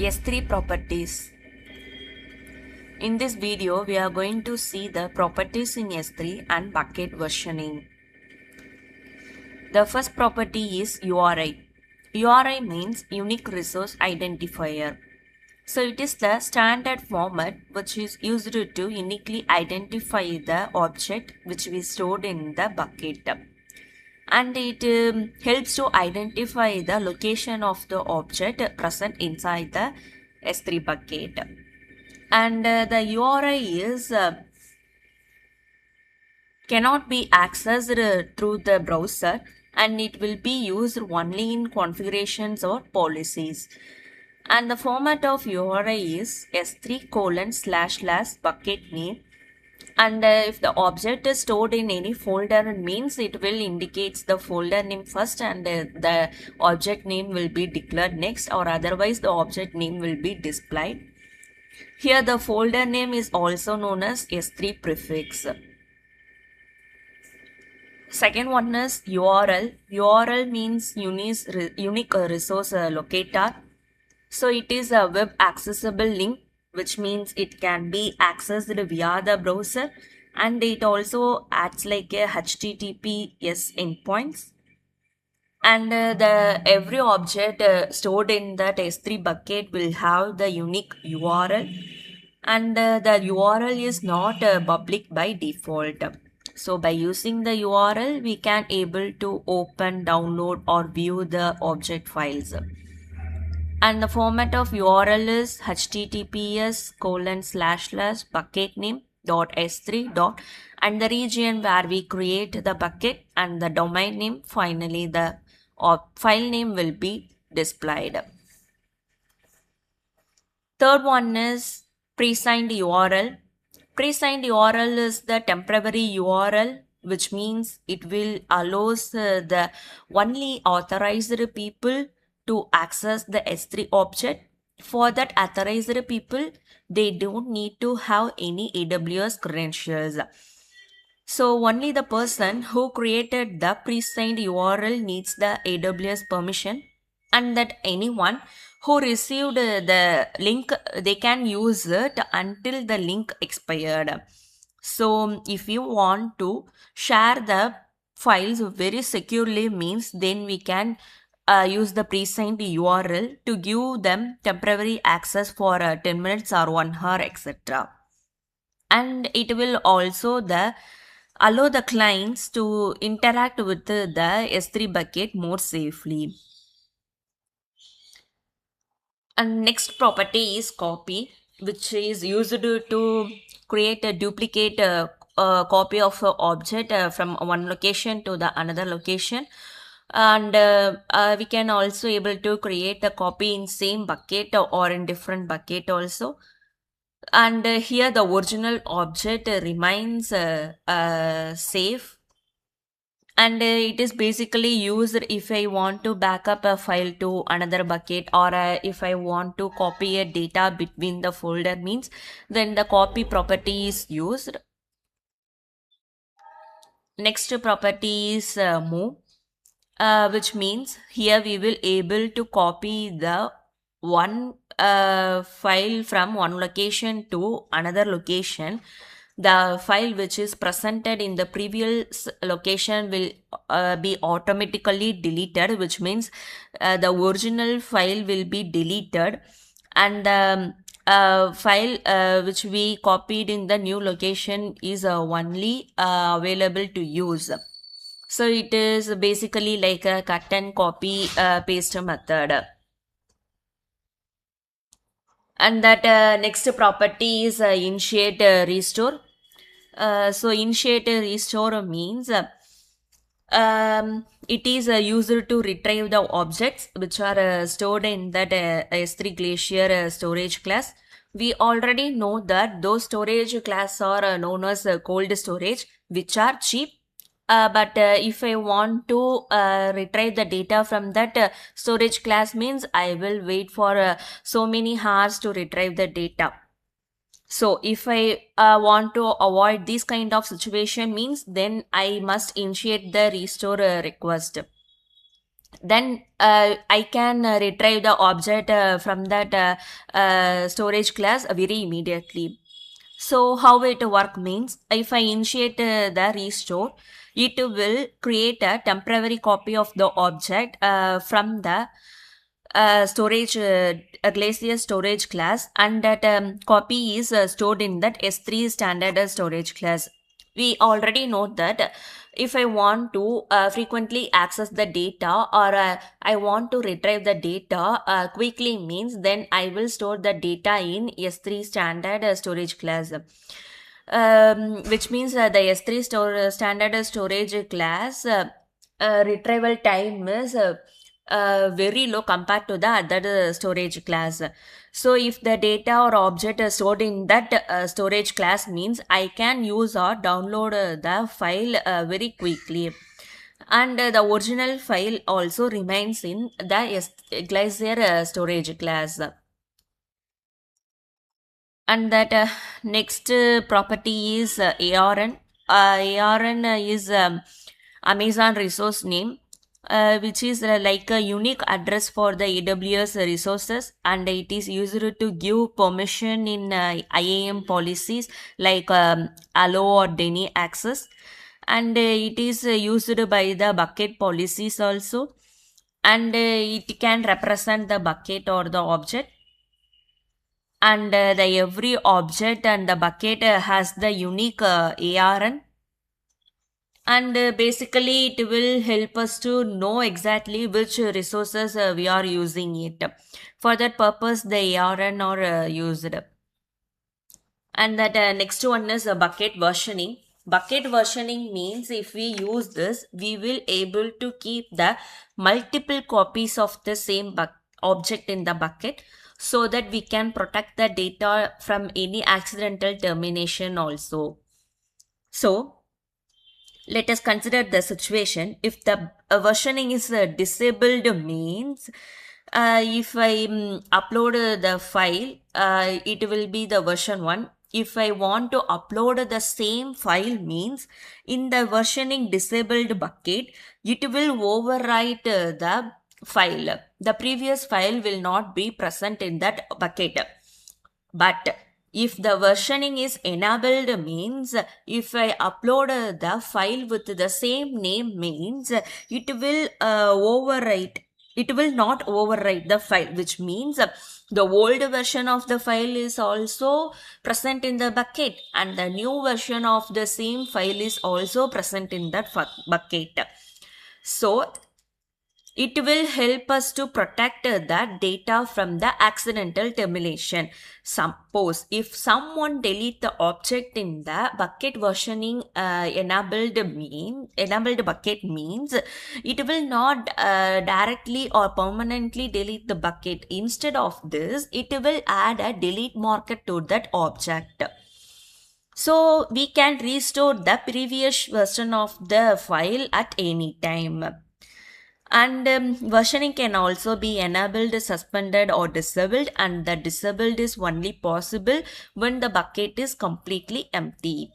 S3 properties. In this video, we are going to see the properties in S3 and bucket versioning. The first property is URI. URI means Unique Resource Identifier. So it is the standard format which is used to uniquely identify the object which we stored in the bucket. And it helps to identify the location of the object present inside the S3 bucket. And the URI is cannot be accessed through the browser, and it will be used only in configurations or policies. And the format of URI is s3:// bucket name. And if the object is stored in any folder, it means it will indicate the folder name first, and the object name will be declared next, or otherwise the object name will be displayed. Here the folder name is also known as S3 prefix. Second one is URL. URL means unique resource locator. So it is a web accessible link, which means it can be accessed via the browser, and it also acts like a HTTPS endpoints. And the every object stored in that S3 bucket will have the unique URL, and the URL is not public by default. So by using the URL, we can able to open, download or view the object files. And the format of URL is https:// name .s3 and the region where we create the bucket, and the domain name. Finally, the file name will be displayed. Third one is pre-signed URL. Pre-signed URL is the temporary URL, which means it will allows the only authorized people to access the S3 object. For that authorized people, they don't need to have any AWS credentials. So only the person who created the pre-signed URL needs the AWS permission, and that anyone who received the link, they can use it until the link expired. So if you want to share the files very securely, means then we can use the pre-signed URL to give them temporary access for 10 minutes or 1 hour, etc. And it will also allow the clients to interact with the S3 bucket more safely. And next property is copy, which is used to create a duplicate copy of an object from one location to the another location. And we can also able to create a copy in same bucket or in different bucket also. And here the original object remains safe, and it is basically used if I want to back up a file to another bucket, or if I want to copy a data between the folder, means then the copy property is used. Next property is move, which means here we will able to copy the one file from one location to another location. The file which is presented in the previous location will be automatically deleted, which means the original file will be deleted, and the file which we copied in the new location is only available to use. So it is basically like a cut and copy paste method. And that next property is initiate restore. So initiate restore means it is used to retrieve the objects which are stored in that S3 Glacier storage class. We already know that those storage class are known as cold storage, which are cheap. But if I want to retrieve the data from that storage class, means I will wait for so many hours to retrieve the data. So if I want to avoid this kind of situation, means then I must initiate the restore request. Then I can retrieve the object from that storage class very immediately. So how it work means, if I initiate the restore, it will create a temporary copy of the object from the storage Glacier storage class, and that copy is stored in that S3 standard storage class. We already know that if I want to frequently access the data, or I want to retrieve the data quickly means, then I will store the data in S3 standard storage class. Which means the S3 standard storage class retrieval time is very low compared to the other storage class. So if the data or object is stored in that storage class means, I can use or download the file very quickly. And the original file also remains in the Glacier storage class. And that next property is ARN. ARN is Amazon resource name, which is like a unique address for the AWS resources, and it is used to give permission in IAM policies like allow or deny access, and it is used by the bucket policies also, and it can represent the bucket or the object, and the every object and the bucket has the unique ARN, and basically it will help us to know exactly which resources we are using it. For that purpose the ARN are used. And that next one is bucket versioning. Bucket versioning means if we use this, we will able to keep the multiple copies of the same object in the bucket, so that we can protect the data from any accidental termination also. So let us consider the situation. If the versioning is disabled means, if I upload the file, it will be the version 1. If I want to upload the same file means, in the versioning disabled bucket, it will overwrite the file. The previous file will not be present in that bucket. But if the versioning is enabled means, if I upload the file with the same name means, it will overwrite. It will not overwrite the file, which means the old version of the file is also present in the bucket, and the new version of the same file is also present in that bucket. So it will help us to protect that data from the accidental termination. Suppose if someone delete the object in the bucket versioning enabled bucket means, it will not directly or permanently delete the bucket. Instead of this, it will add a delete marker to that object. So we can restore the previous version of the file at any time. And versioning can also be enabled, suspended, or disabled, and the disabled is only possible when the bucket is completely empty.